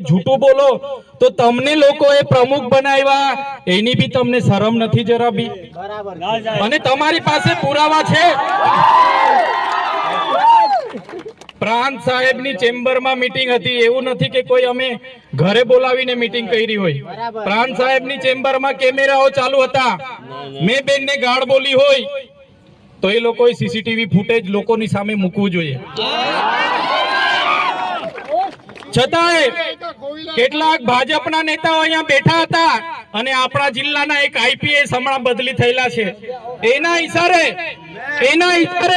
झूठू बोलो तो तमने लोकोए प्रमुख बनाव्या एनी भी तमने शरम नहीं जरा भी अने तमारी पासे पुरावा छे। प्रांत साहेबनी चेम्बरमां मीटिंग हती एवुं नथी के कोई अमे घरे बोलावीने मीटिंग करी होय। प्रांत साहेबनी चेम्बरमां केमेराओ चालू हता, मैं बेनने गाळ बोली होय तो ए लोकोए सीसीटीवी फूटेज लोकोनी सामे मूकવું જોઈએ। छतांय કેટલાક ભાજપના નેતાઓ અહીંયા બેઠા હતા અને આપણા જિલ્લાના એક આઈપીએસ હમણાં બદલી થયેલા છે એના ઈશારે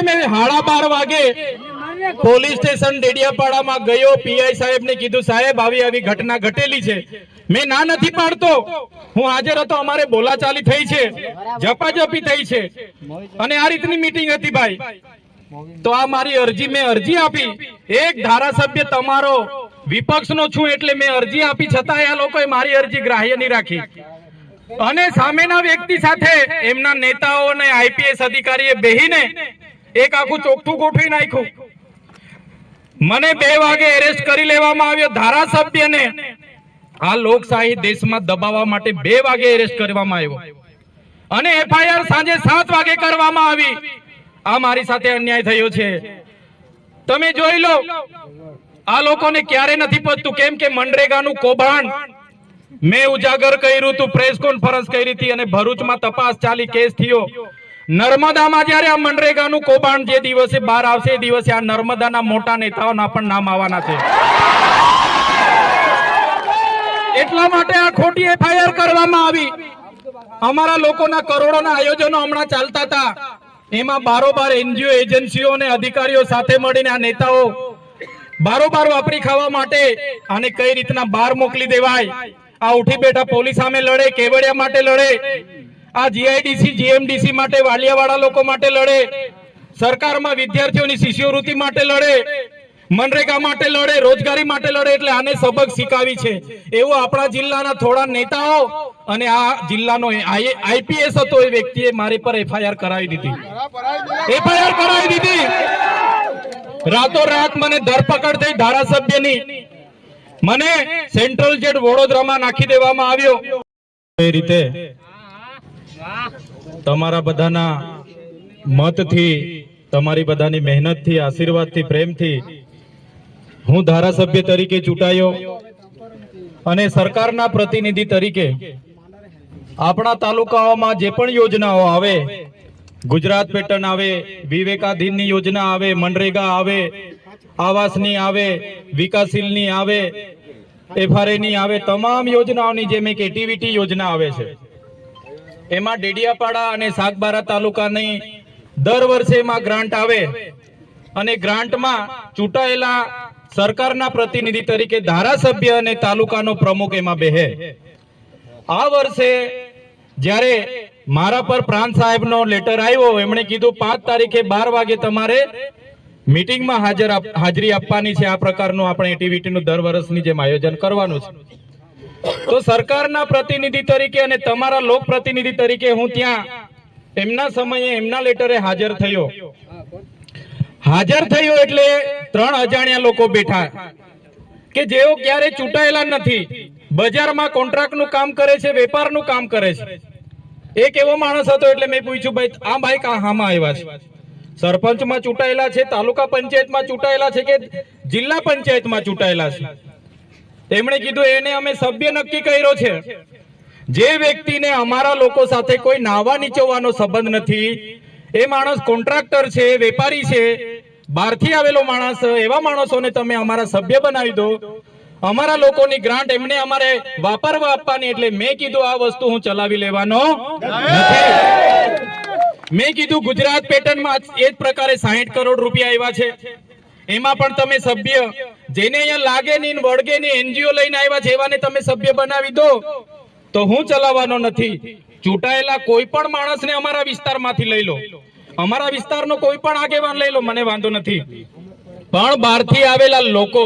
મેં 12:30 વાગે પોલીસ સ્ટેશન ડેડિયાપાડામાં ગયો। પીઆઈ સાહેબને કીધું સાહેબ આવી ઘટના ઘટેલી છે। मैं ना नहीं पाड़तो, हूँ हाजर हतो, अमारे बोलाचाली थई छे, झपाझपी थई छे अने आ रीतनी मीटिंग हती भाई। तो आ मारी अरजी मैं अरजी आपी, एक धारासभ्य तमारो विपक्षनो छुं एटले मैं अरजी आपी छतांय आ लोकोए मारी अरजी ग्राह्य नहीं राखी अने सामेना व्यक्ति साथे एमना नेताओ अने आईपीएस अधिकारीए बेहीने एक आखुं चोकठुं गोठवी नाख्युं। मने 2 वागे एरेस्ट करी लेवामां आव्यो। धारासभ्यने आ लोकशाही देश में दबावा माटे 2 वागे एरेस्ट करवामां आव्यो अने एफआईआर सांजे 7 वागे करवामां आवी। आ मारी साथे अन्याय थयो छे। तमे जोई लो आ लोकोने क्यारे नथी पचतुं केम के मनरेगानुं कौभांड मैं उजागर कर्युं हतुं, प्रेस कॉन्फरन्स करी थी अने भरूचमां तपास चाली, केस थयो। नर्मदामां ज्यारे आ मनरेगानुं कौभांड जे दिवसे बहार आवशे ए दिवसे आ नर्मदाना मोटा नेताओना पण नाम आववाना छे। એટલા માટે આ ખોટી એફઆઈઆર કરવામાં આવી। અમારા લોકોના કરોડોના આયોજનો હમણાં ચાલતા હતા, એમાં બારોબાર એનજીઓ એજન્સીઓ અને અધિકારીઓ સાથે મળીને આ નેતાઓ બારોબાર વાપરી ખાવા માટે આને કઈ રીતના બહાર મોકલી દેવાય। આ ઉઠી બેઠા પોલીસ સામે લડે, કેવડિયા માટે લડે, આ જીઆઈડીસી જીએમડીસી માટે વાલિયાવાળા લોકો માટે લડે, સરકારમાં વિદ્યાર્થીઓની શિષ્યવૃત્તિ માટે લડે, मनरेगा माटे लड़े, रोजगारी माटे लड़े एटले आने सबक शिखावी छे। एवो आपणा जिल्लाना थोड़ा नेताओ अने आ जिल्लानो आईपीएस हतो ए व्यक्तिए मारी पर एफआईआर करावी दीधी। रातों रात मने धरपकड़ थई धारासभ्यनी, मने सेंट्रल जेल वडोदरामां नाखी देवामां आव्यो। ए रीते तमारा बधाना मतथी, तमारी बधानी मेहनतथी, आशीर्वादथी, प्रेमथी हूँ धारासभ्य तरीके चूंटायो अने सरकारना प्रतिनिधि तरीके आपणा तालुकाओमां जे पण योजनाओ आवे, गुजरात पेटर्न आवे, विवेकाधीननी योजना आवे, मनरेगा आवे, आवासनी आवे, विकासशीलनी आवे, एफआरएनी आवे, तमाम योजनाओनी जेम एक एटीवीटी योजना आवे छे एमां डेडियापाड़ा अने सागबारा तालुकानी दर वर्षे एमां ग्रांट आवे अने ग्रांटमां चूंटायेला सरकारना प्रतिनिधि तरीके धारासभ्य अने तालुकानो प्रमुख एमां बेहे। आ वर्षे ज्यारे मारा पर प्रांत साहेबनो लेटर आव्यो, एमणे कीधुं 5 तारीखे 12 वागे तमारे मीटिंग में हाजरी आपवानी छे। आ प्रकारनुं आपणे एटीवीटीनुं दर वर्षनी जेम आयोजन करवानुं छे। तो सरकारना प्रतिनिधि तरीके अने तमारा लोक प्रतिनिधि तरीके हूँ त्यां एमना समये एमना लेटरे हाजर थयो। हाजर थयो एटले 3 अजाण्या लोको बेठा के जेओ क्यारे चूंटायेला नथी, बजारमां कोन्ट्राक्टनुं काम करे छे, वेपारनुं काम करे छे। एक एवो माणस हतो एटले मैं पूछ्युं भाई आ भाई का हामा आव्या छे? सरपंचमां चूंटायेला छे, तालुका पंचायतमां चूंटायेला छे के जिल्ला पंचायतमां चूंटायेला छे? તેમણે કીધું એને અમે સભ્ય નક્કી કર્યો છે। જે વ્યક્તિને અમારા લોકો સાથે કોઈ નાવા નીચોવાનો સંબંધ નથી, એ માણસ કોન્ટ્રાક્ટર છે, વેપારી છે, બહારથી આવેલો માણસ, એવા માણસોને તમે અમારા સભ્ય બનાવી દો। અમારા લોકોની ગ્રાન્ટ એમને અમારે વાપરવા આપવાની। એટલે મેં કીધું આ વસ્તુ હું ચલાવી લેવાનો નથી। મેં કીધું ગુજરાત પેટર્નમાં એ જ પ્રકારે 60 કરોડ રૂપિયા આવ્યા છે, એમાં પણ તમે સભ્ય જેને અહીંયા લાગે નહીં, વળગે નહીં, એનજીઓ લઈને આવ્યા છે એવાને તમે સભ્ય બનાવી દો તો હું ચલાવવાનો નથી। ચૂંટાયેલા કોઈ પણ માણસને અમારા વિસ્તારમાંથી લઈ લો, અમારા વિસ્તારનો કોઈ પણ આગેવાન લઈ લો, મને વાંધો નથી, પણ બહારથી આવેલા લોકો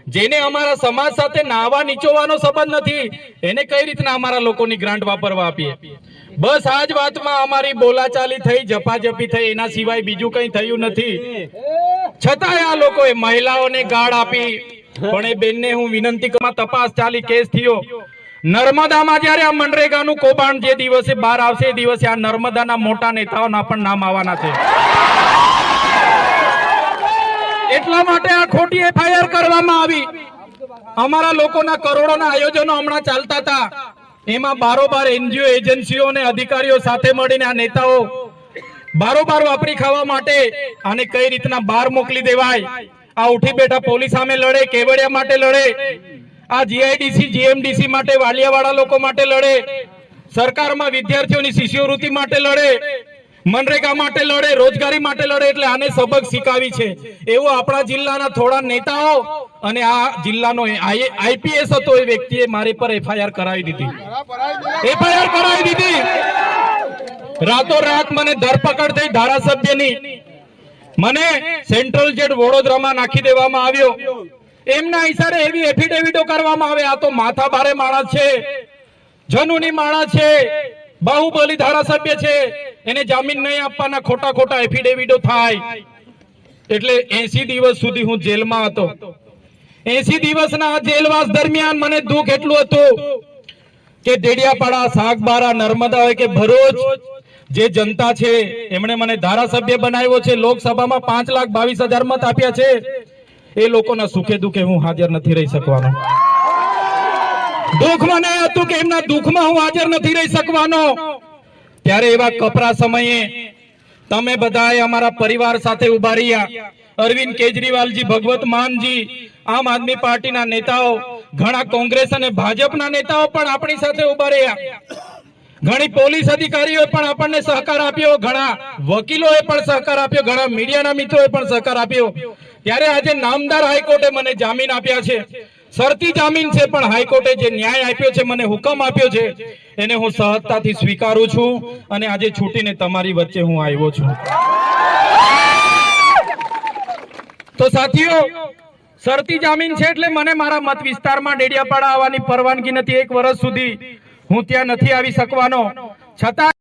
જેને અમારા સમાજ સાથે નાવા નીચોવાનો સંબંધ નથી એને કઈ રીતના અમારા લોકોની ગ્રાન્ટ વાપરવા આપીએ? बस आज बात में अमारी बोलाचाली थई, झपाझपी थई, एना सिवाय बीजू कई थयुं नथी। छतांय आ लोकोए महिलाओने गाळ आपी, પણ એ બેનને હું વિનંતી કરું, તપાસ ચાલી, કેસ થયો નર્મદામાં. જ્યારે આ મનરેગાનું કૌભાંડ જે દિવસે બહાર આવશે એ દિવસે આ નર્મદાના મોટા નેતાઓના પણ નામ આવવાના છે. એટલા માટે આ ખોટી એફઆઈઆર કરવામાં આવી. અમારા લોકોના કરોડોના આયોજનો હમણાં ચાલતા હતા, એમાં બારોબાર એનજીઓ એજન્સીઓ અને અધિકારીઓ સાથે મળીને આ નેતાઓ બારોબાર વાપરી ખાવા માટે આને કઈ રીતના બહાર મોકલી દેવાય. આ ઉઠી બેઠા પોલીસ સામે લડે, કેવડિયા માટે લડે, આ જીઆઈડીસી જીએમડીસી માટે, વાલિયાવાળા લોકો માટે લડે, સરકારમાં વિદ્યાર્થીઓની શિષ્યવૃત્તિ માટે લડે, મનરેગા માટે લડે, રોજગારી માટે લડે. એટલે આને સબક શીખાવી છે. એવું આપણા જિલ્લાના થોડા નેતાઓ અને આ જિલ્લાનો આઈપીએસ હતો એ વ્યક્તિએ મારી પર એફઆઈઆર કરાવી દીધી. રાતોરાત મને ધરપકડ થઈ ધારાસભ્યની. મને સેન્ટ્રલ જેલ વડોદરામાં નાખી દેવામાં આવ્યો. એમના ઈશારે એવી એફિડેવિટો કરવામાં આવે. આ તો માથાભારે માણસ છે, જનુની માણસ છે, બાહુબલી ધારાસભ્ય છે, એને જામીન નહીં આપવાના ખોટા ખોટા એફિડેવિટો થાય. એટલે 80 દિવસ સુધી હું જેલમાં હતો. 80 દિવસના જેલવાસ દરમિયાન મને દુઃખ એટલું હતું કે ડેડિયાપાડા, સાગબારા, નર્મદા હોય કે ભરૂચ, જે જનતા છે એમણે મને ધારાસભ્ય બનાવ્યો છે, લોકસભામાં 5,22,000 મત આપ્યા છે. એ લોકોના સુખે દુઃખે હું હાજર નથી રહી શકવાનો. દુઃખ મને હતું કે એમના દુઃખમાં હું હાજર નથી રહી શકવાનો. ત્યારે એવા કપરા સમયે તમે બધાએ અમારા પરિવાર સાથે ઉભા રહ્યા. અરવિંદ કેજરીવાલજી, ભગવત માનજી, આમ આદમી પાર્ટીના નેતાઓ, ઘણા કોંગ્રેસ અને ભાજપના નેતાઓ પણ આપણી સાથે ઉભા રહ્યા. ઘણી પોલીસ અધિકારીઓએ પણ આપણને સહકાર આપ્યો, ઘણા વકીલોએ પણ સહકાર આપ્યો, ઘણા મીડિયાના મિત્રોએ પણ સહકાર આપ્યો. ત્યારે આજે નામદાર હાઈકોર્ટે મને જામીન આપ્યા છે. શરતી જામીન છે, પણ હાઈકોર્ટે જે ન્યાય આપ્યો છે, મને હુકમ આપ્યો છે, એને હું સહજતાથી સ્વીકારું છું અને આજે છૂટીને તમારી વચ્ચે હું આવ્યો છું. તો સાથીઓ, શરતી જામીન છે એટલે મને મારા મત વિસ્તારમાં ડેડિયાપાડા આવવાની પરવાનગી નથી. 1 વર્ષ સુધી હું ત્યાં નથી આવી શકવાનો. છતાં